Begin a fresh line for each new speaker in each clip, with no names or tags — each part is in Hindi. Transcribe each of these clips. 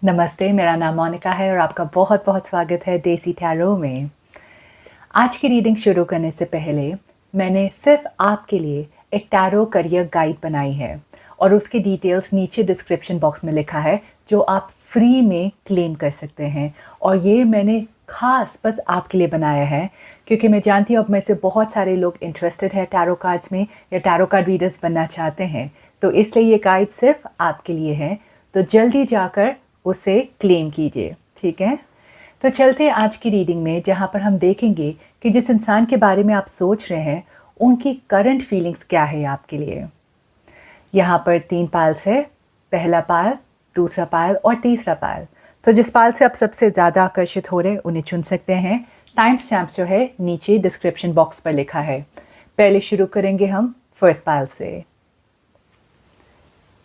नमस्ते, मेरा नाम मोनिका है और आपका बहुत-बहुत स्वागत है देसी टैरो में। आज की रीडिंग शुरू करने से पहले मैंने सिर्फ आपके लिए एक टैरो करियर गाइड बनाई है और उसकी डिटेल्स नीचे डिस्क्रिप्शन बॉक्स में लिखा है, जो आप फ्री में क्लेम कर सकते हैं। और ये मैंने खास बस आपके लिए बनाया है क्योंकि मैं जानती हूँ अब में से बहुत सारे लोग इंटरेस्टेड है टैरो कार्ड्स में या टैरो कार्ड रीडर्स बनना चाहते हैं, तो इसलिए ये गाइड सिर्फ आपके लिए है। तो जल्दी जाकर उसे क्लेम कीजिए, ठीक है? तो चलते हैं आज की रीडिंग में, जहाँ पर हम देखेंगे कि जिस इंसान के बारे में आप सोच रहे हैं उनकी करंट फीलिंग्स क्या है आपके लिए। यहाँ पर 3 पाइल्स है, पहला पाइल, दूसरा पाइल और तीसरा पाइल। तो जिस पाइल से आप सबसे ज़्यादा आकर्षित हो रहे हैं उन्हें चुन सकते हैं। टाइम स्टैम्प जो है नीचे डिस्क्रिप्शन बॉक्स पर लिखा है। पहले शुरू करेंगे हम फर्स्ट पाइल से।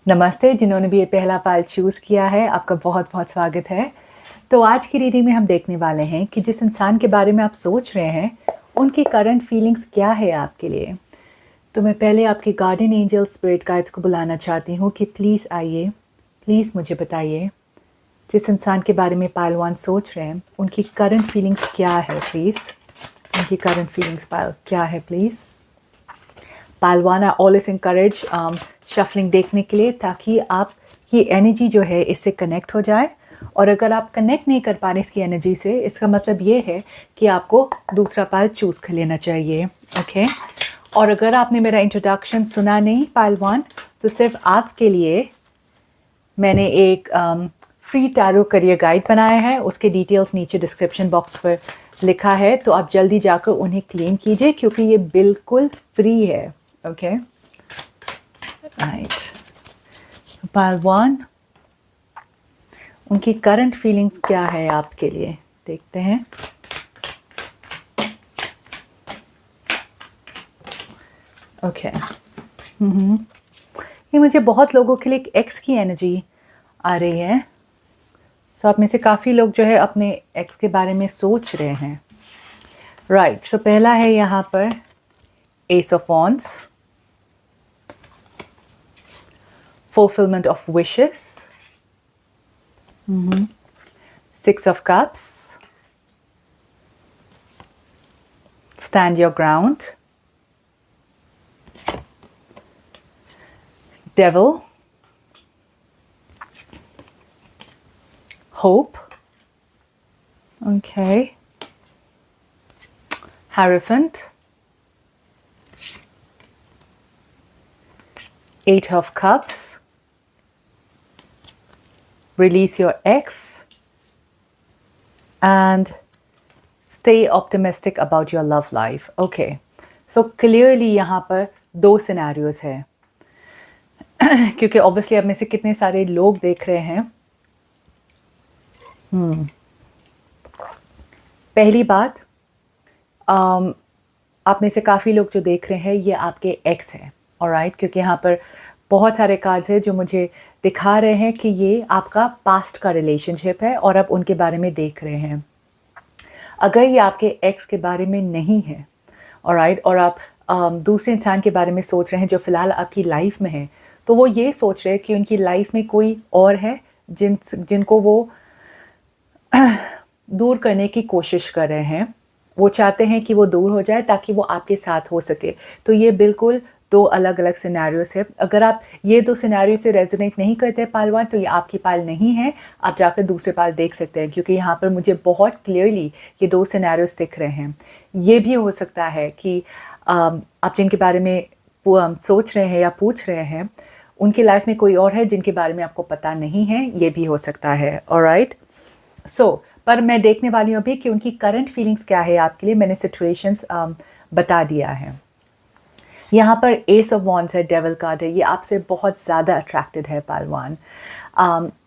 नमस्ते, जिन्होंने भी ये पहला पाइल चूज़ किया है आपका बहुत बहुत स्वागत है। तो आज की रीडिंग में हम देखने वाले हैं कि जिस इंसान के बारे में आप सोच रहे हैं उनकी करंट फीलिंग्स क्या है आपके लिए। तो मैं पहले आपके गार्डियन एंजल स्पिरिट गाइड्स को बुलाना चाहती हूँ कि प्लीज़ आइए, प्लीज़ मुझे बताइए जिस इंसान के बारे में पाइल 1 सोच रहे हैं उनकी करंट फीलिंग्स क्या है। प्लीज़ उनकी करंट फीलिंग्स पाइल क्या है please. Pile 1 I always encourage shuffling देखने के लिए, ताकि आप ये एनर्जी जो है इससे कनेक्ट हो जाए। और अगर आप कनेक्ट नहीं कर पा रहे इसकी एनर्जी से, इसका मतलब ये है कि आपको दूसरा पाइल चूज़ कर लेना चाहिए। ओके, और अगर आपने मेरा इंट्रोडक्शन सुना नहीं पाइल 1, तो सिर्फ आपके लिए मैंने एक फ्री टैरो करियर गाइड बनाया है। उसके डिटेल्स नीचे डिस्क्रिप्शन बॉक्स पर लिखा है, तो आप जल्दी जाकर उन्हें क्लेम कीजिए क्योंकि ये बिल्कुल फ्री है। Okay, right. पाइल 1, उनकी करंट फीलिंग्स क्या है आपके लिए, देखते हैं। ओके, ये मुझे बहुत लोगों के लिए एक एक्स की एनर्जी आ रही है। तो आप में से काफ़ी लोग जो है अपने एक्स के बारे में सोच रहे हैं। राइट, सो पहला है यहाँ पर S of wands, fulfillment of wishes, 6 of cups, stand your ground, devil, hope, okay, Hierophant, 8 of cups, release your ex, and stay optimistic about your love life. Okay, so clearly यहाँ पर 2 सिनेरियोज हैं क्योंकि ऑब्वियसली अब में से कितने सारे लोग देख रहे हैं। पहली बात, आप में से काफ़ी लोग जो देख रहे हैं ये आपके एक्स है, ऑलराइट, क्योंकि यहाँ पर बहुत सारे कार्ड्स हैं जो मुझे दिखा रहे हैं कि ये आपका पास्ट का रिलेशनशिप है और आप उनके बारे में देख रहे हैं। अगर ये आपके एक्स के बारे में नहीं है, ऑलराइट, और आप दूसरे इंसान के बारे में सोच रहे हैं जो फ़िलहाल आपकी लाइफ में है, तो वो ये सोच रहे हैं कि उनकी लाइफ में कोई और है जिनको वो दूर करने की कोशिश कर रहे हैं। वो चाहते हैं कि वो दूर हो जाए ताकि वो आपके साथ हो सके। तो ये बिल्कुल 2 अलग अलग सिनेरियोस है। अगर आप ये 2 सिनेरियो से रेजोनेट नहीं करते पाइल 1, तो ये आपकी पाइल नहीं है। आप जाकर दूसरे पाइल देख सकते हैं क्योंकि यहाँ पर मुझे बहुत क्लियरली ये 2 सिनेरियोस दिख रहे हैं। ये भी हो सकता है कि आप जिनके बारे में सोच रहे हैं या पूछ रहे हैं उनकी लाइफ में कोई और है जिनके बारे में आपको पता नहीं है, ये भी हो सकता है। ऑलराइट, सो पर मैं देखने वाली हूँ अभी कि उनकी करंट फीलिंग्स क्या है आपके लिए। मैंने सिचुएशंस बता दिया है। यहाँ पर एस ऑफ वॉन्ड्स है, डेविल कार्ड है, ये आपसे बहुत ज़्यादा अट्रैक्टेड है पाइल 1।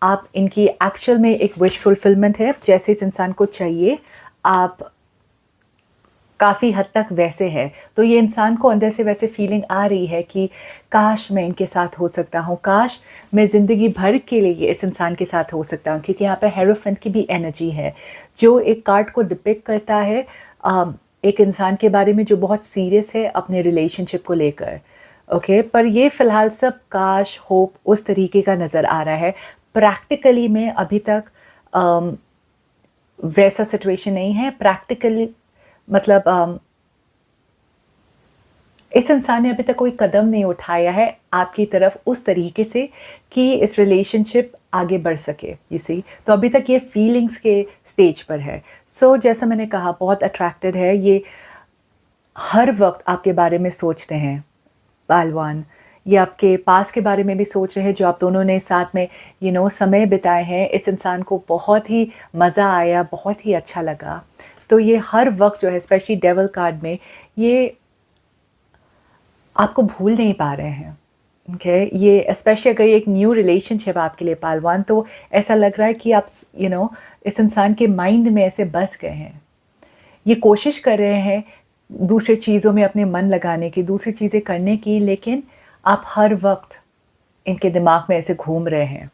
आप इनकी एक्चुअल में एक विश फुलफिलमेंट है, जैसे इस इंसान को चाहिए आप काफ़ी हद तक वैसे है। तो ये इंसान को अंदर से वैसे फीलिंग आ रही है कि काश मैं इनके साथ हो सकता हूँ, काश मैं ज़िंदगी भर के लिए इस इंसान के साथ हो सकता हूँ, क्योंकि यहाँ पर हेरोफेंट की भी एनर्जी है जो एक कार्ड को डिपिक्ट करता है एक इंसान के बारे में जो बहुत सीरियस है अपने रिलेशनशिप को लेकर। ओके, पर ये फ़िलहाल सब काश, होप उस तरीके का नज़र आ रहा है। प्रैक्टिकली में अभी तक वैसा सिचुएशन नहीं है। प्रैक्टिकली मतलब इस इंसान ने अभी तक कोई कदम नहीं उठाया है आपकी तरफ उस तरीके से कि इस रिलेशनशिप आगे बढ़ सके, यू सी। तो अभी तक ये फीलिंग्स के स्टेज पर है। सो जैसा मैंने कहा, बहुत अट्रैक्टेड है ये, हर वक्त आपके बारे में सोचते हैं पहलवान। ये आपके पास के बारे में भी सोच रहे हैं, जो आप दोनों ने साथ में समय बिताए हैं। इस इंसान को बहुत ही मज़ा आया, बहुत ही अच्छा लगा। तो ये हर वक्त जो है, स्पेशली डेविल कार्ड में, ये आपको भूल नहीं पा रहे हैं। ओके ये स्पेशली अगर एक न्यू रिलेशनशिप आपके लिए पहलवान, तो ऐसा लग रहा है कि आप इस इंसान के माइंड में ऐसे बस गए हैं। ये कोशिश कर रहे हैं दूसरी चीज़ों में अपने मन लगाने की, दूसरी चीज़ें करने की, लेकिन आप हर वक्त इनके दिमाग में ऐसे घूम रहे हैं।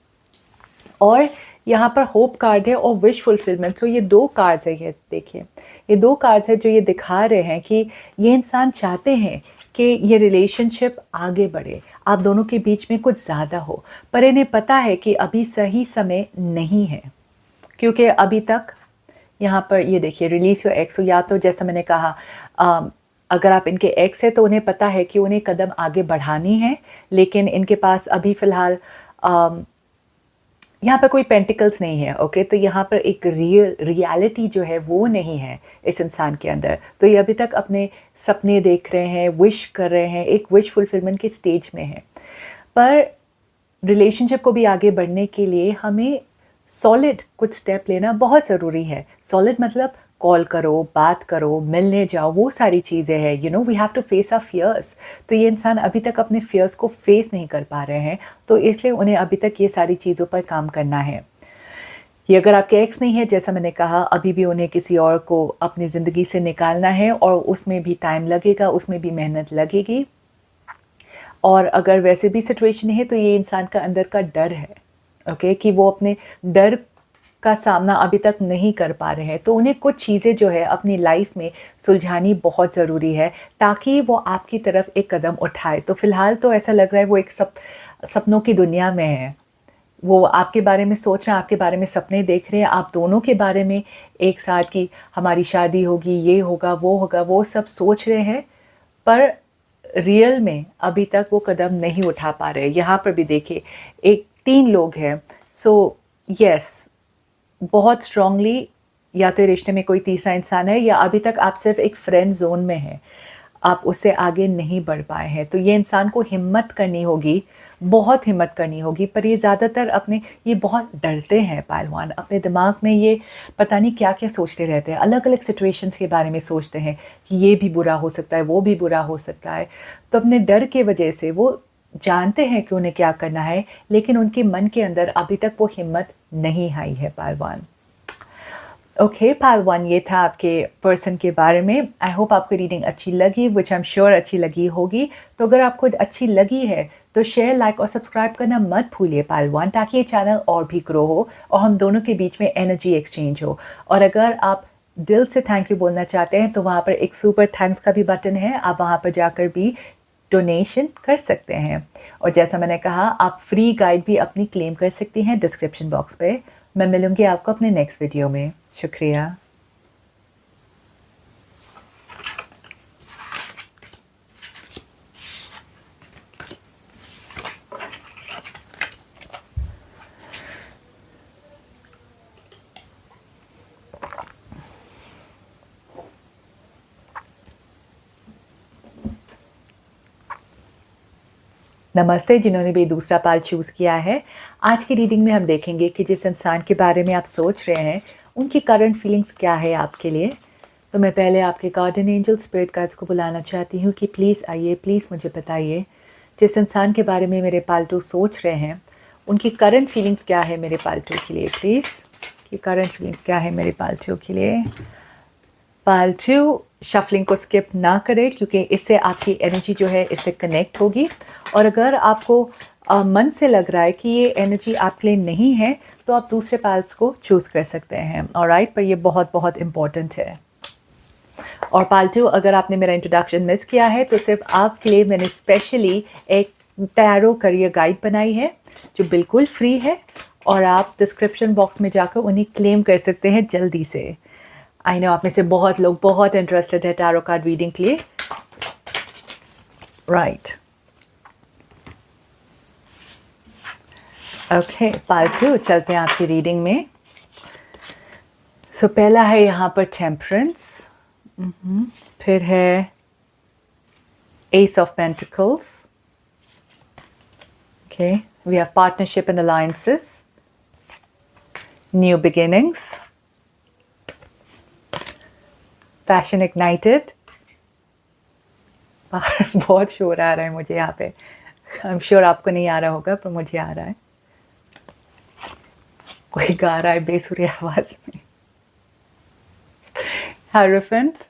और यहाँ पर होप कार्ड है और विश फुलफिलमेंट। तो ये 2 कार्ड्स है, ये देखिए, ये 2 कार्ड्स है जो ये दिखा रहे हैं कि ये इंसान चाहते हैं कि ये रिलेशनशिप आगे बढ़े, आप दोनों के बीच में कुछ ज़्यादा हो, पर इन्हें पता है कि अभी सही समय नहीं है। क्योंकि अभी तक यहाँ पर ये देखिए, रिलीज़ योर एक्स, या तो जैसा मैंने कहा, अगर आप इनके एक्स है तो उन्हें पता है कि उन्हें कदम आगे बढ़ानी है, लेकिन इनके पास अभी फ़िलहाल यहाँ पर कोई पेंटिकल्स नहीं है। ओके तो यहाँ पर एक रियलिटी जो है वो नहीं है इस इंसान के अंदर। तो ये अभी तक अपने सपने देख रहे हैं, विश कर रहे हैं, एक विश फुलफिलमेंट के स्टेज में है। पर रिलेशनशिप को भी आगे बढ़ने के लिए हमें सॉलिड कुछ स्टेप लेना बहुत ज़रूरी है। सॉलिड मतलब कॉल करो, बात करो, मिलने जाओ, वो सारी चीज़ें हैं। We have to face our fears. तो ये इंसान अभी तक अपने फियर्स को फेस नहीं कर पा रहे हैं, तो इसलिए उन्हें अभी तक ये सारी चीज़ों पर काम करना है। ये अगर आपके एक्स नहीं है, जैसा मैंने कहा, अभी भी उन्हें किसी और को अपनी ज़िंदगी से निकालना है, और उसमें भी टाइम लगेगा, उसमें भी मेहनत लगेगी। और अगर वैसे भी सिचुएशन है तो ये इंसान का अंदर का डर है, ओके कि वो अपने डर का सामना अभी तक नहीं कर पा रहे हैं। तो उन्हें कुछ चीज़ें जो है अपनी लाइफ में सुलझानी बहुत ज़रूरी है, ताकि वो आपकी तरफ एक कदम उठाए। तो फ़िलहाल तो ऐसा लग रहा है वो एक सपनों की दुनिया में है। वो आपके बारे में सोच रहे हैं, आपके बारे में सपने देख रहे हैं, आप दोनों के बारे में एक साथ की हमारी शादी होगी, ये होगा, वो सब सोच रहे हैं, पर रियल में अभी तक वो कदम नहीं उठा पा रहे। यहाँ पर भी देखिए, 3 लोग हैं। सो यस, बहुत स्ट्रांगली या तो रिश्ते में कोई तीसरा इंसान है, या अभी तक आप सिर्फ एक फ्रेंड जोन में हैं, आप उससे आगे नहीं बढ़ पाए हैं। तो ये इंसान को हिम्मत करनी होगी, बहुत हिम्मत करनी होगी। पर ये ज़्यादातर ये बहुत डरते हैं पहलवान, अपने दिमाग में ये पता नहीं क्या क्या सोचते रहते हैं, अलग अलग सिचुएशंस के बारे में सोचते हैं कि ये भी बुरा हो सकता है, वो भी बुरा हो सकता है। तो अपने डर के वजह से वो जानते हैं कि उन्हें क्या करना है, लेकिन उनके मन के अंदर अभी तक वो हिम्मत नहीं आई है पहलवान। ओके पहलवान, ये था आपके पर्सन के बारे में। आई होप आपको रीडिंग अच्छी लगी, विच आई एम श्योर अच्छी लगी होगी। तो अगर आपको अच्छी लगी है तो शेयर, लाइक और सब्सक्राइब करना मत भूलिए पहलवान, ताकि ये चैनल और भी ग्रो हो और हम दोनों के बीच में एनर्जी एक्सचेंज हो। और अगर आप दिल से थैंक यू बोलना चाहते हैं तो वहाँ पर एक सुपर थैंक्स का भी बटन है, आप वहाँ पर जाकर भी डोनेशन कर सकते हैं। और जैसा मैंने कहा, आप फ्री गाइड भी अपनी क्लेम कर सकती हैं डिस्क्रिप्शन बॉक्स पे। मैं मिलूँगी आपको अपने नेक्स्ट वीडियो में। शुक्रिया। नमस्ते जिन्होंने भी दूसरा पाल चूज़ किया है। आज की रीडिंग में हम देखेंगे कि जिस इंसान के बारे में आप सोच रहे हैं उनकी करंट फीलिंग्स क्या है आपके लिए। तो मैं पहले आपके गार्डियन एंजल स्पिरिट गाइड्स को बुलाना चाहती हूँ कि प्लीज़ आइए, प्लीज़ मुझे बताइए जिस इंसान के बारे में मेरे पालतू सोच रहे हैं उनकी करंट फीलिंग्स क्या है मेरे पालतू के लिए। प्लीज़ कि करंट फीलिंग्स क्या है मेरे पालतू के लिए। पालतू शफलिंग को स्किप ना करें, क्योंकि इससे आपकी एनर्जी जो है इससे कनेक्ट होगी। और अगर आपको मन से लग रहा है कि ये एनर्जी आपके लिए नहीं है तो आप दूसरे पाल्स को चूज़ कर सकते हैं। ऑलराइट, पर ये बहुत बहुत इम्पॉर्टेंट है। और पालतू, अगर आपने मेरा इंट्रोडक्शन मिस किया है तो सिर्फ आपके लिए मैंने स्पेशली एक टैरो करियर गाइड बनाई है जो बिल्कुल फ्री है और आप डिस्क्रिप्शन बॉक्स में जाकर उन्हें क्लेम कर सकते हैं जल्दी से। आई नो आप में से बहुत लोग बहुत इंटरेस्टेड है टैरो कार्ड रीडिंग के लिए, राइट। ओके, पार्ट 2 चलते हैं आपकी रीडिंग में। सो पहला है यहाँ पर टेम्परेंस, फिर है ace of pentacles, okay, we have partnership and alliances, new beginnings, passion ignited. बहुत शोर आ रहा है मुझे यहाँ पे, आई एम श्योर आपको नहीं आ रहा होगा पर मुझे आ रहा है, कोई गा रहा है बेसुरी आवाज में। Hierophant,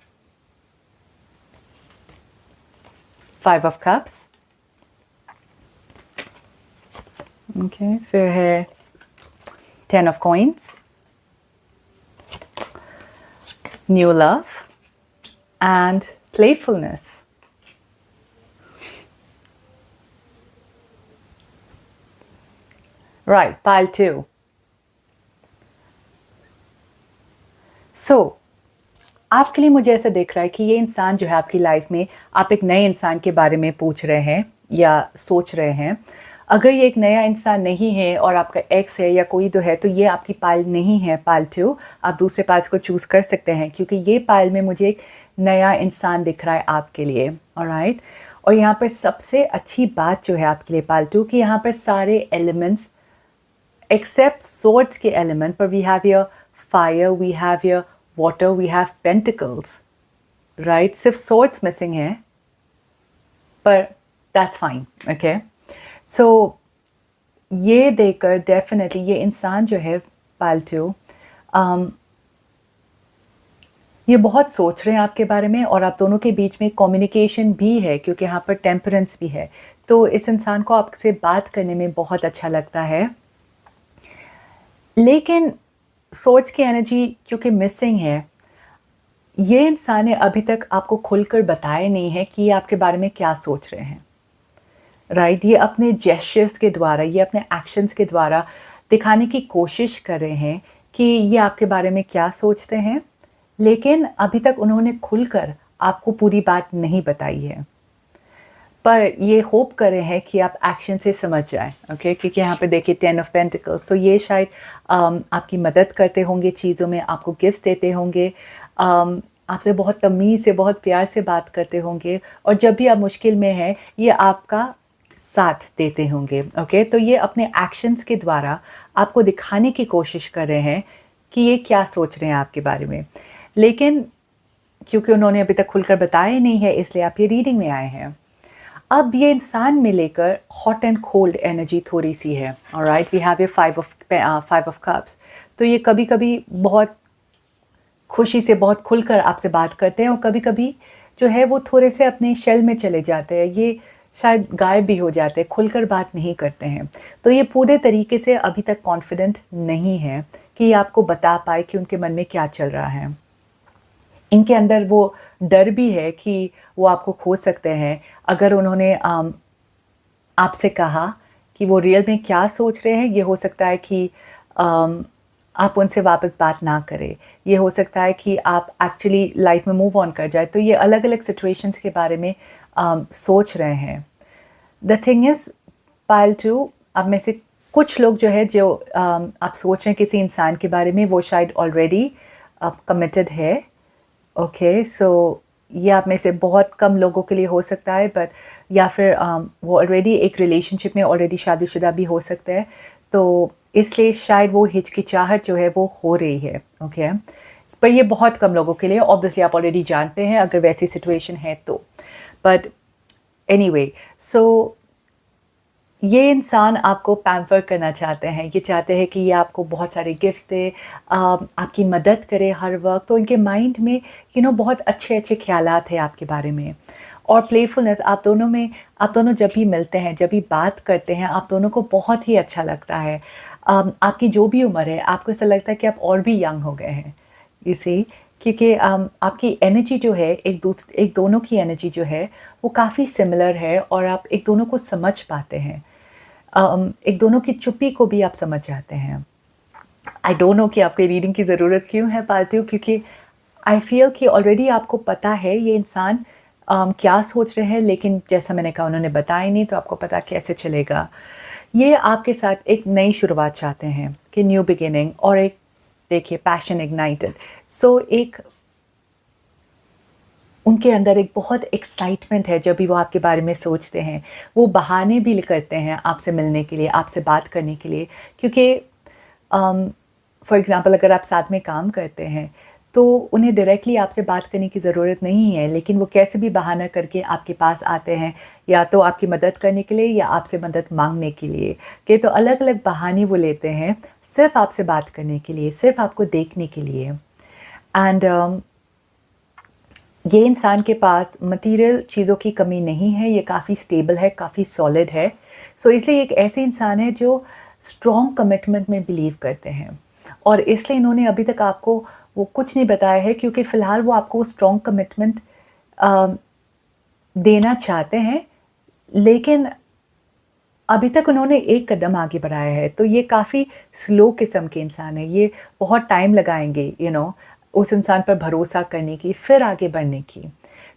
5 of Cups, okay, फिर है 10 of Coins, New Love and Playfulness. Right, pile 2. So, आपके लिए मुझे ऐसा दिख रहा है कि ये इंसान जो है आपकी लाइफ में, आप एक नए इंसान के बारे में पूछ रहे हैं या सोच रहे हैं। अगर ये एक नया इंसान नहीं है और आपका एक्स है या कोई तो है, तो ये आपकी पाइल नहीं है, पाइल 2। आप दूसरे पाइल्स को चूज़ कर सकते हैं क्योंकि ये पाइल में मुझे एक नया इंसान दिख रहा है आपके लिए, ऑलराइट। और यहाँ पर सबसे अच्छी बात जो है आपके लिए पाइल 2 कि यहाँ पर सारे एलिमेंट्स एक्सेप्ट swords के एलिमेंट, पर we have your fire, we have your water, we have pentacles, right? सिर्फ swords missing है, पर that's fine, okay? So ये देखकर definitely ये इंसान जो है पाल्टू, ये बहुत सोच रहे हैं आपके बारे में और आप दोनों के बीच में कम्युनिकेशन भी है क्योंकि यहाँ पर टेम्परेंस भी है। तो इस इंसान को आपसे बात करने में बहुत अच्छा लगता है, लेकिन सोच की एनर्जी क्योंकि मिसिंग है, ये इंसान ने अभी तक आपको खुलकर बताया नहीं है कि ये आपके बारे में क्या सोच रहे हैं, राइट। ये अपने जेस्चर्स के द्वारा, ये अपने एक्शंस के द्वारा दिखाने की कोशिश कर रहे हैं कि ये आपके बारे में क्या सोचते हैं, लेकिन अभी तक उन्होंने खुलकर आपको पूरी बात नहीं बताई है। पर ये होप कर रहे हैं कि आप एक्शन से समझ जाएं, ओके। क्योंकि यहाँ पे देखिए 10 ऑफ पेंटिकल्स, तो ये शायद आपकी मदद करते होंगे चीज़ों में, आपको गिफ्ट देते होंगे, आपसे बहुत तमीज़ से, बहुत प्यार से बात करते होंगे, और जब भी आप मुश्किल में हैं ये आपका साथ देते होंगे, ओके। तो ये अपने एक्शंस के द्वारा आपको दिखाने की कोशिश कर रहे हैं कि ये क्या सोच रहे हैं आपके बारे में, लेकिन क्योंकि उन्होंने अभी तक खुलकर बताया नहीं है इसलिए आप ये रीडिंग में आए हैं। अब ये इंसान में लेकर हॉट एंड कोल्ड एनर्जी थोड़ी सी है, ऑलराइट। वी हैव ये 5 ऑफ कप्स। तो ये कभी कभी बहुत खुशी से, बहुत खुलकर आपसे बात करते हैं और कभी कभी जो है वो थोड़े से अपने शेल में चले जाते हैं, ये शायद गायब भी हो जाते हैं, खुलकर बात नहीं करते हैं। तो ये पूरे तरीके से अभी तक कॉन्फिडेंट नहीं है कि ये आपको बता पाए कि उनके मन में क्या चल रहा है। इनके अंदर वो डर भी है कि वो आपको खो सकते हैं अगर उन्होंने आपसे कहा कि वो रियल में क्या सोच रहे हैं। ये हो सकता है कि आप उनसे वापस बात ना करें, ये हो सकता है कि आप एक्चुअली लाइफ में मूव ऑन कर जाए। तो ये अलग अलग सिचुएशंस के बारे में सोच रहे हैं। द थिंग इज़ पाइल 2, अब में से कुछ लोग जो है जो आप सोच रहे हैं किसी इंसान के बारे में, वो शायद ऑलरेडी कमिटेड है, ओके। सो ये आप में से बहुत कम लोगों के लिए हो सकता है, बट या फिर वो ऑलरेडी एक रिलेशनशिप में ऑलरेडी शादीशुदा भी हो सकता है, तो इसलिए शायद वो हिचकिचाहट जो है वो हो रही है, ओके। पर ये बहुत कम लोगों के लिए, ऑब्वियसली आप ऑलरेडी जानते हैं अगर वैसी सिचुएशन है तो। बट एनीवे, सो ये इंसान आपको पैम्पर करना चाहते हैं, ये चाहते हैं कि ये आपको बहुत सारे गिफ्ट्स दे, आपकी मदद करे हर वक्त। तो इनके माइंड में बहुत अच्छे अच्छे ख्यालात हैं आपके बारे में, और प्लेफुलनेस आप दोनों जब भी मिलते हैं, जब भी बात करते हैं, आप दोनों को बहुत ही अच्छा लगता है। आपकी जो भी उम्र है, आपको ऐसा लगता है कि आप और भी यंग हो गए हैं, इसी क्योंकि आपकी एनर्जी जो है एक दोनों की एनर्जी जो है वो काफ़ी सिमिलर है और आप एक दोनों को समझ पाते हैं। एक दोनों की चुप्पी को भी आप समझ जाते हैं। आई डोंट नो कि आपको रीडिंग की ज़रूरत क्यों है पालतू, क्योंकि आई फील कि ऑलरेडी आपको पता है ये इंसान क्या सोच रहे हैं, लेकिन जैसा मैंने कहा उन्होंने बताया नहीं, तो आपको पता कैसे चलेगा। ये आपके साथ एक नई शुरुआत चाहते हैं कि न्यू बिगिनिंग, और एक देखिए पैशन इग्नाइटेड। सो एक उनके अंदर एक बहुत एक्साइटमेंट है जब भी वो आपके बारे में सोचते हैं। वो बहाने भी करते हैं आपसे मिलने के लिए, आपसे बात करने के लिए, क्योंकि फॉर एग्ज़ाम्पल अगर आप साथ में काम करते हैं तो उन्हें डायरेक्टली आपसे बात करने की ज़रूरत नहीं है, लेकिन वो कैसे भी बहाना करके आपके पास आते हैं, या तो आपकी मदद करने के लिए या आपसे मदद मांगने के लिए। कि तो अलग अलग बहाने वो लेते हैं सिर्फ आपसे बात करने के लिए, सिर्फ आपको देखने के लिए। एंड ये इंसान के पास मटेरियल चीज़ों की कमी नहीं है, ये काफ़ी स्टेबल है, काफ़ी सॉलिड है। सो इसलिए एक ऐसे इंसान है जो स्ट्रॉन्ग कमिटमेंट में बिलीव करते हैं, और इसलिए इन्होंने अभी तक आपको वो कुछ नहीं बताया है, क्योंकि फ़िलहाल वो आपको स्ट्रॉन्ग कमिटमेंट देना चाहते हैं, लेकिन अभी तक उन्होंने एक कदम आगे बढ़ाया है। तो ये काफ़ी स्लो किस्म के इंसान है, ये बहुत टाइम लगाएंगे उस इंसान पर भरोसा करने की, फिर आगे बढ़ने की।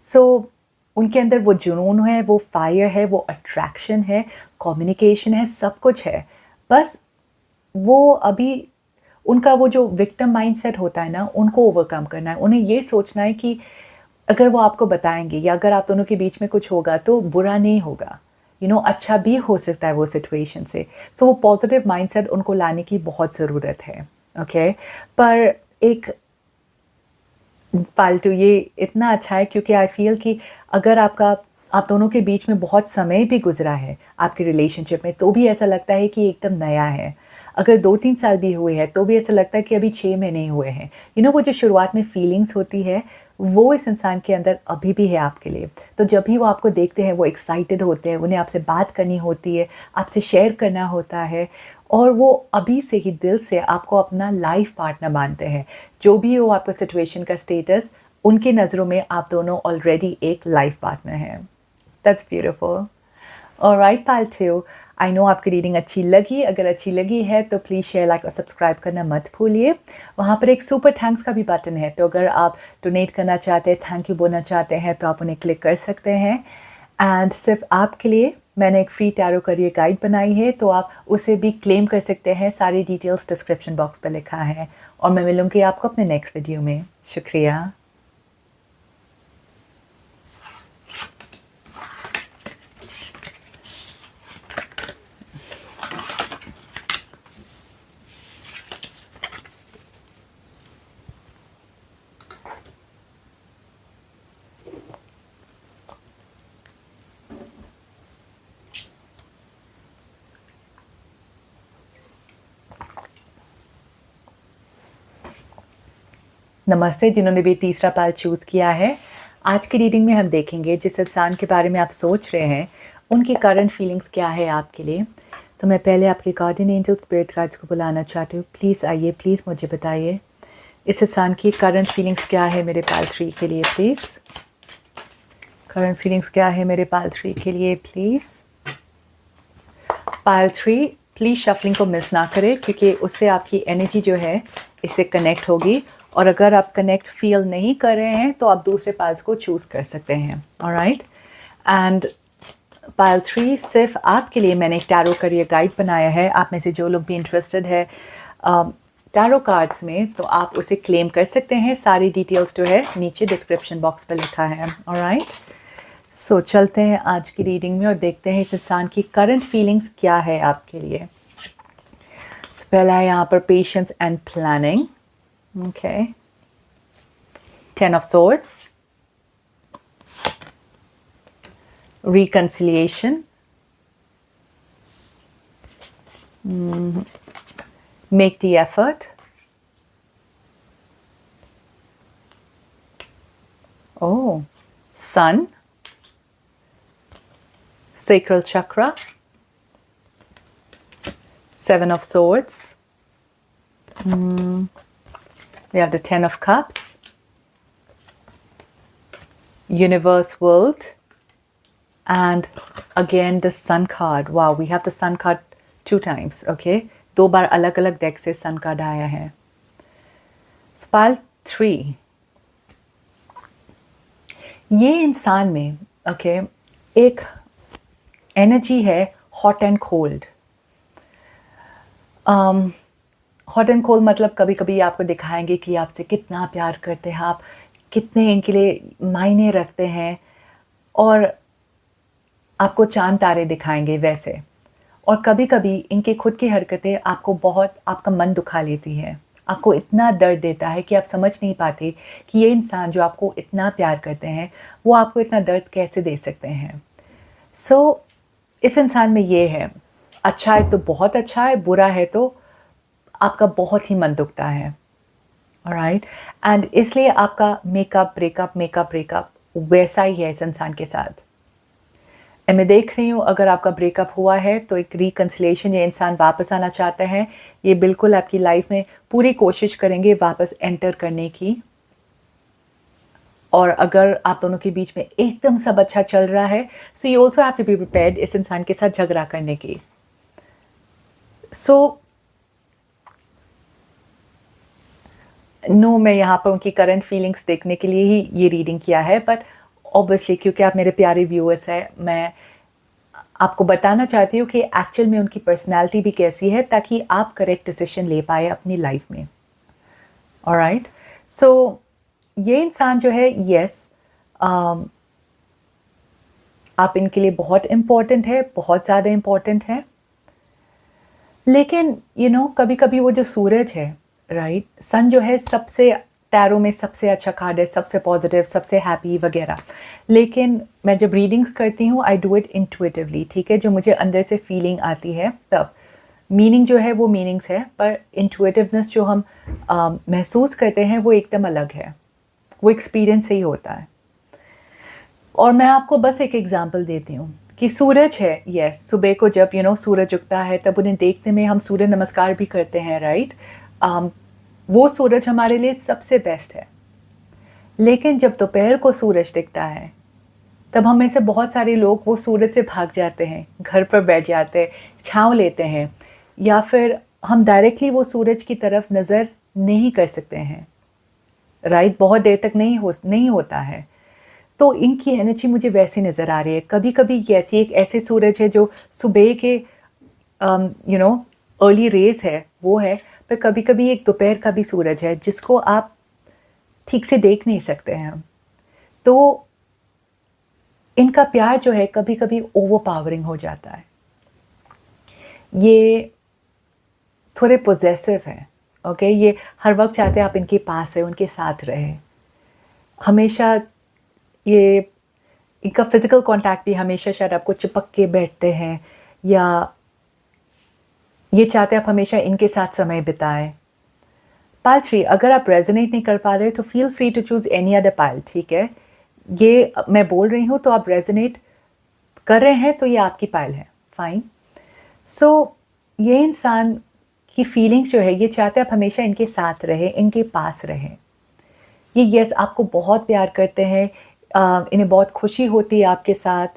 सो उनके अंदर वो जुनून है, वो फायर है, वो अट्रैक्शन है, कम्युनिकेशन है, सब कुछ है। बस वो अभी उनका वो जो विक्टिम माइंडसेट होता है ना, उनको ओवरकम करना है। उन्हें ये सोचना है कि अगर वो आपको बताएंगे या अगर आप दोनों के बीच में कुछ होगा तो बुरा नहीं होगा, अच्छा भी हो सकता है वो सिचुएशन से। सो वो पॉजिटिव माइंडसेट उनको लाने की बहुत ज़रूरत है। ओके, पर एक फालतू ये इतना अच्छा है क्योंकि आई फील कि अगर आप दोनों के बीच में बहुत समय भी गुजरा है आपके रिलेशनशिप में, तो भी ऐसा लगता है कि एकदम नया है। अगर 2-3 साल भी हुए हैं तो भी ऐसा लगता है कि अभी 6 महीने हुए हैं। वो जो शुरुआत में फीलिंग्स होती है, वो इस इंसान के अंदर अभी भी है आपके लिए। तो जब भी वो आपको देखते हैं वो एक्साइटेड होते हैं, उन्हें आपसे बात करनी होती है, आपसे शेयर करना होता है, और वो अभी से ही दिल से आपको अपना लाइफ पार्टनर मानते हैं। जो भी हो आपका सिचुएशन का स्टेटस, उनके नज़रों में आप दोनों ऑलरेडी एक लाइफ पार्टनर हैं। That's beautiful. ऑलराइट पालतू, आई नो आपकी रीडिंग अच्छी लगी। अगर अच्छी लगी है तो प्लीज़ शेयर, लाइक और सब्सक्राइब करना मत भूलिए। वहाँ पर एक सुपर थैंक्स का भी बटन है, तो अगर आप डोनेट करना चाहते हैं, थैंक यू बोलना चाहते हैं, तो आप उन्हें क्लिक कर सकते हैं। एंड सिर्फ आपके लिए मैंने एक फ्री टैरो करियर गाइड बनाई है, तो आप उसे भी क्लेम कर सकते हैं। सारी डिटेल्स डिस्क्रिप्शन बॉक्स पर लिखा है। और मैं मिलूँगी आपको अपने नेक्स्ट वीडियो में। शुक्रिया। नमस्ते जिन्होंने भी तीसरा पाल चूज़ किया है। आज की रीडिंग में हम देखेंगे जिस इंसान के बारे में आप सोच रहे हैं, उनकी करंट फीलिंग्स क्या है आपके लिए। तो मैं पहले आपके गार्डियन एंजल स्पिरिट गाइड्स को बुलाना चाहती हूँ। प्लीज़ आइए, प्लीज़ मुझे बताइए इस इंसान की करंट फीलिंग्स क्या है मेरे पाल 3 के लिए। प्लीज़ करंट फीलिंग्स क्या है मेरे पाल 3 के लिए प्लीज़। पाल 3 प्लीज़ शफलिंग को मिस ना करें, क्योंकि उससे आपकी एनर्जी जो है इससे कनेक्ट होगी। और अगर आप कनेक्ट फील नहीं कर रहे हैं तो आप दूसरे पाल्स को चूज़ कर सकते हैं। ऑलराइट, एंड पाल 3 सिर्फ आपके लिए मैंने एक टैरो करियर गाइड बनाया है। आप में से जो लोग भी इंटरेस्टेड है टैरो कार्ड्स में, तो आप उसे क्लेम कर सकते हैं। सारी डिटेल्स जो है नीचे डिस्क्रिप्शन बॉक्स पर लिखा है। ऑलराइट, सो चलते हैं आज की रीडिंग में और देखते हैं इस इंसान की करंट फीलिंग्स क्या है आपके लिए। तो पहला है यहाँ पर patience and planning. Okay. 10 of Swords. Reconciliation. Make the effort. Oh, Sun. Sacral Chakra. 7 of Swords. We have the 10 of Cups, Universe, World, and again the sun card. Wow, we have the sun card 2 times. Okay, 2 बार अलग अलग डेक से sun card आया है. So pile 3, ये इंसान में okay, एक एनर्जी है hot and cold. Hot and cold मतलब कभी कभी आपको दिखाएंगे कि आपसे कितना प्यार करते हैं, आप कितने इनके लिए मायने रखते हैं, और आपको चांद तारे दिखाएंगे वैसे. और कभी कभी इनकी खुद की हरकतें आपको बहुत, आपका मन दुखा लेती है, आपको इतना दर्द देता है कि आप समझ नहीं पाते कि ये इंसान जो आपको इतना प्यार करते हैं वो आपको इतना दर्द कैसे दे सकते हैं. सो इस इंसान में ये है, अच्छा है तो बहुत अच्छा है, बुरा है तो आपका बहुत ही मन दुखता है. ऑलराइट, एंड इसलिए आपका मेकअप ब्रेकअप वैसा ही है इस इंसान के साथ. मैं देख रही हूँ अगर आपका ब्रेकअप हुआ है तो एक रिकन्सिलेशन, ये इंसान वापस आना चाहते हैं, ये बिल्कुल आपकी लाइफ में पूरी कोशिश करेंगे वापस एंटर करने की. और अगर आप दोनों के बीच में एकदम सब अच्छा चल रहा है, so you also have to be prepared इस इंसान के साथ झगड़ा करने की. सो नो, मैं यहाँ पर उनकी करंट फीलिंग्स देखने के लिए ही ये रीडिंग किया है, बट ऑब्वियसली क्योंकि आप मेरे प्यारे व्यूअर्स हैं, मैं आपको बताना चाहती हूँ कि एक्चुअल में उनकी पर्सनालिटी भी कैसी है ताकि आप करेक्ट डिसीजन ले पाए अपनी लाइफ में. ऑलराइट, सो ये इंसान जो है, यस, आप इनके लिए बहुत इम्पोर्टेंट है, बहुत ज़्यादा इम्पोर्टेंट है. लेकिन कभी कभी वो जो सूरज है, राइट, सन जो है सबसे टैरो में सबसे अच्छा कार्ड है, सबसे पॉजिटिव, सबसे हैप्पी वगैरह. लेकिन मैं जब रीडिंग्स करती हूँ आई डू इट इंट्यूटिवली, ठीक है, जो मुझे अंदर से फीलिंग आती है तब. मीनिंग जो है वो मीनिंग्स है, पर इंट्यूटिवनेस जो हम महसूस करते हैं वो एकदम अलग है, वो एक्सपीरियंस से ही होता है. और मैं आपको बस एक एग्जांपल देती हूँ कि सूरज है, यस, सुबह को जब सूरज उगता है तब उन्हें देखने में हम सूर्य नमस्कार भी करते हैं, राइट. वो सूरज हमारे लिए सबसे बेस्ट है. लेकिन जब दोपहर को सूरज दिखता है तब हम में से बहुत सारे लोग वो सूरज से भाग जाते हैं, घर पर बैठ जाते हैं, छाँव लेते हैं, या फिर हम डायरेक्टली वो सूरज की तरफ नज़र नहीं कर सकते हैं, राइट, बहुत देर तक नहीं होता है. तो इनकी एनर्जी मुझे वैसी नज़र आ रही है. कभी कभी एक ऐसे सूरज है जो सुबह के अर्ली रेज है वो है, पर कभी कभी एक दोपहर का भी सूरज है जिसको आप ठीक से देख नहीं सकते हैं. तो इनका प्यार जो है कभी कभी ओवरपावरिंग हो जाता है, ये थोड़े पोजेसिव है. ओके, ये हर वक्त चाहते हैं आप इनके पास है, उनके साथ रहे हमेशा. ये इनका फिजिकल कांटेक्ट भी हमेशा शायद आपको चिपक के बैठते हैं, या ये चाहते हैं आप हमेशा इनके साथ समय बिताएं. पाइल 3, अगर आप रेजोनेट नहीं कर पा रहे तो feel free to choose any other pile, ठीक है. ये मैं बोल रही हूँ तो आप रेजोनेट कर रहे हैं तो ये आपकी पाइल है, फाइन. सो ये इंसान की फीलिंग्स जो है, ये चाहते हैं आप हमेशा इनके साथ रहें, इनके पास रहें. ये यस आपको बहुत प्यार करते हैं, इन्हें बहुत खुशी होती है आपके साथ,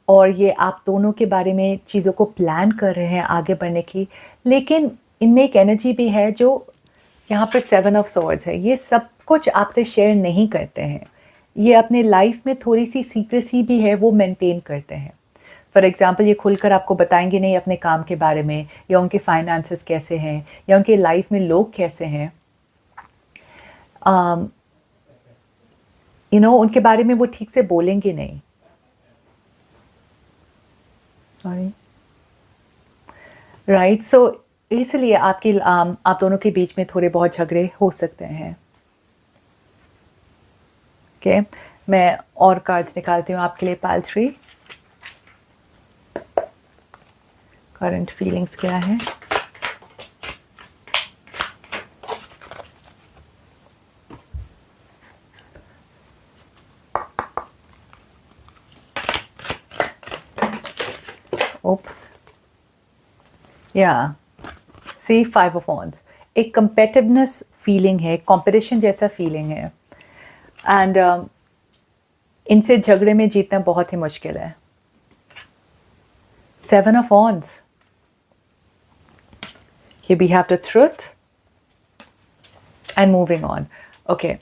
और ये आप दोनों के बारे में चीज़ों को प्लान कर रहे हैं आगे बढ़ने की. लेकिन इनमें एक एनर्जी भी है जो यहाँ पर 7 ऑफ सॉर्ड्स है, ये सब कुछ आपसे शेयर नहीं करते हैं. ये अपने लाइफ में थोड़ी सी सीक्रेसी भी है वो मेंटेन करते हैं. फॉर एग्ज़ाम्पल, ये खुलकर आपको बताएंगे नहीं अपने काम के बारे में, या उनके फाइनेंसेस कैसे हैं, या उनके लाइफ में लोग कैसे हैं. उनके बारे में वो ठीक से बोलेंगे नहीं. Sorry, right. सो इसलिए आप दोनों के बीच में थोड़े बहुत झगड़े हो सकते हैं. ओके, मैं और कार्ड्स निकालती हूँ आपके लिए. पाइल 3, करंट फीलिंग्स क्या है. ओप्स, या सी 5 ऑफ वॉन्ड्स. एक कंपेटिवनेस फीलिंग है, कंपटीशन जैसा फीलिंग है, एंड इनसे झगड़े में जीतना बहुत ही मुश्किल है. 7 of Wands. Here we have the truth and moving on. Okay.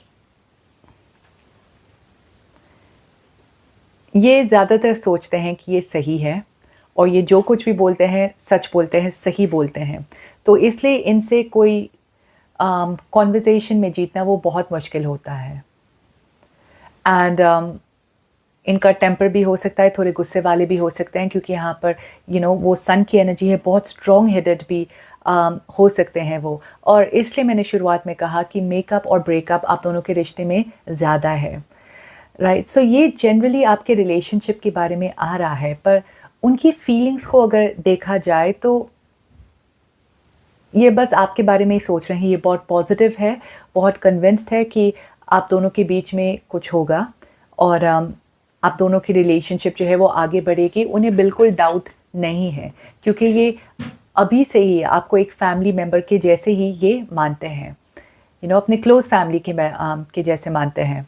ये ज़्यादातर सोचते हैं कि ये सही है और ये जो कुछ भी बोलते हैं सच बोलते हैं, सही बोलते हैं। तो इसलिए इनसे कोई कॉन्वर्सेशन में जीतना वो बहुत मुश्किल होता है। एंड इनका टेम्पर भी हो सकता है, थोड़े गुस्से वाले भी हो सकते हैं, क्योंकि यहाँ पर वो सन की एनर्जी है, बहुत स्ट्रॉन्ग हेडेड भी हो सकते हैं वो। और इसलिए मैंने शुरुआत में कहा कि मेकअप और ब्रेकअप आप दोनों के रिश्ते में ज़्यादा है, राइट। सो ये जनरली आपके रिलेशनशिप के बारे में आ रहा है, पर उनकी फीलिंग्स को अगर देखा जाए तो ये बस आपके बारे में ही सोच रहे हैं। ये बहुत पॉजिटिव है, बहुत कन्विंस्ड है कि आप दोनों के बीच में कुछ होगा और आप दोनों की रिलेशनशिप जो है वो आगे बढ़ेगी। उन्हें बिल्कुल डाउट नहीं है, क्योंकि ये अभी से ही आपको एक फैमिली मेम्बर के जैसे ही ये मानते हैं, अपने क्लोज़ फैमिली के जैसे मानते हैं।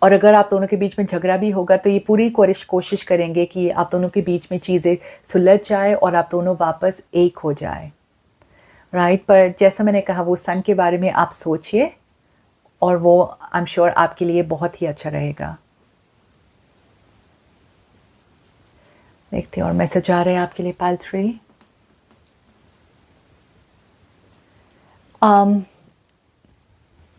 और अगर आप दोनों के बीच में झगड़ा भी होगा तो ये पूरी कोशिश करेंगे कि आप दोनों के बीच में चीज़ें सुलझ जाए और आप दोनों वापस एक हो जाए, राइट। पर जैसा मैंने कहा, वो सन के बारे में आप सोचिए और वो आई एम श्योर आपके लिए बहुत ही अच्छा रहेगा। देखते हैं और मैसेज आ रहे हैं आपके लिए पाइल 3।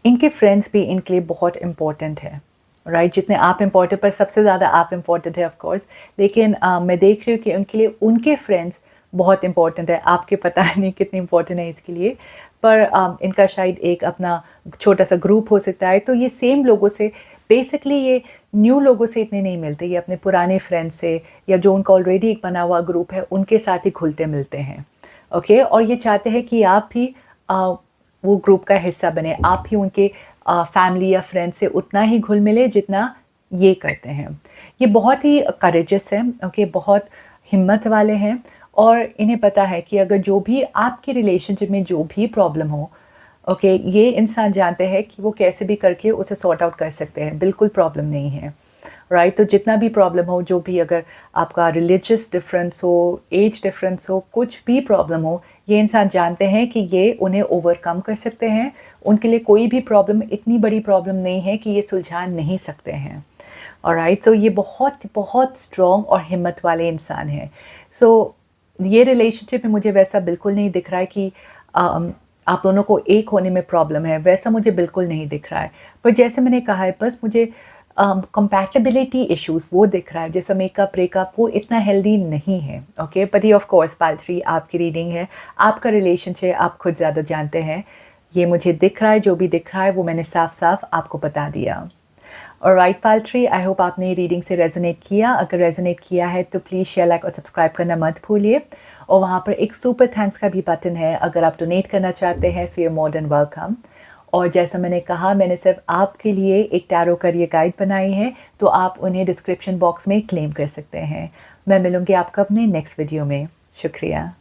इनके फ्रेंड्स भी इनके लिए बहुत इम्पोर्टेंट है, राइट। जितने आप इम्पोर्टेंट, पर सबसे ज़्यादा आप इम्पोर्टेंट है ऑफ कोर्स, लेकिन मैं देख रही हूँ कि उनके लिए उनके फ्रेंड्स बहुत इम्पोर्टेंट है। आपके पता नहीं कितने इम्पोर्टेंट है इसके लिए, पर इनका शायद एक अपना छोटा सा ग्रुप हो सकता है। तो ये सेम लोगों से, बेसिकली ये न्यू लोगों से इतने नहीं मिलते, ये अपने पुराने फ्रेंड्स से या जो उनका ऑलरेडी एक बना हुआ ग्रुप है उनके साथ ही घुलते मिलते हैं, ओके। और ये चाहते हैं कि आप भी वो ग्रुप का हिस्सा बने, आप ही उनके फैमिली या फ्रेंड्स से उतना ही घुल मिले जितना ये करते हैं। ये बहुत ही करेजस है, ओके, बहुत हिम्मत वाले हैं और इन्हें पता है कि अगर जो भी आपके रिलेशनशिप में जो भी प्रॉब्लम हो, ओके, ये इंसान जानते हैं कि वो कैसे भी करके उसे सॉर्ट आउट कर सकते हैं, बिल्कुल प्रॉब्लम नहीं है, राइट। तो जितना भी प्रॉब्लम हो, जो भी, अगर आपका रिलीजियस डिफरेंस हो, एज डिफरेंस हो, कुछ भी प्रॉब्लम हो, ये इंसान जानते हैं कि ये उन्हें ओवरकम कर सकते हैं। उनके लिए कोई भी प्रॉब्लम इतनी बड़ी प्रॉब्लम नहीं है कि ये सुलझा नहीं सकते हैं, ऑलराइट। तो ये बहुत बहुत स्ट्रॉन्ग और हिम्मत वाले इंसान हैं। सो ये रिलेशनशिप में मुझे वैसा बिल्कुल नहीं दिख रहा है कि आप दोनों को एक होने में प्रॉब्लम है, वैसा मुझे बिल्कुल नहीं दिख रहा है। पर जैसे मैंने कहा है, बस मुझे कंपैटिबिलिटी इश्यूज वो दिख रहा है, जैसा मेकअप ब्रेकअप वो इतना हेल्दी नहीं है, ओके। बट ये ऑफ कोर्स पाइल 3 आपकी रीडिंग है, आपका रिलेशनशिप आप खुद ज़्यादा जानते हैं। ये मुझे दिख रहा है, जो भी दिख रहा है वो मैंने साफ साफ आपको बता दिया। और राइट पाइल 3, आई होप आपने ये रीडिंग से रेजोनेट किया। अगर रेजोनेट किया है तो प्लीज़ शेयर, लाइक और सब्सक्राइब करना मत भूलिए। और वहाँ पर एक सुपर थैंक्स का भी बटन है, अगर आप डोनेट करना चाहते हैं so you are more than welcome. और जैसा मैंने कहा, मैंने सिर्फ आपके लिए एक टैरो करियर गाइड बनाई है, तो आप उन्हें डिस्क्रिप्शन बॉक्स में क्लेम कर सकते हैं। मैं मिलूँगी आपको अपने नेक्स्ट वीडियो में। शुक्रिया।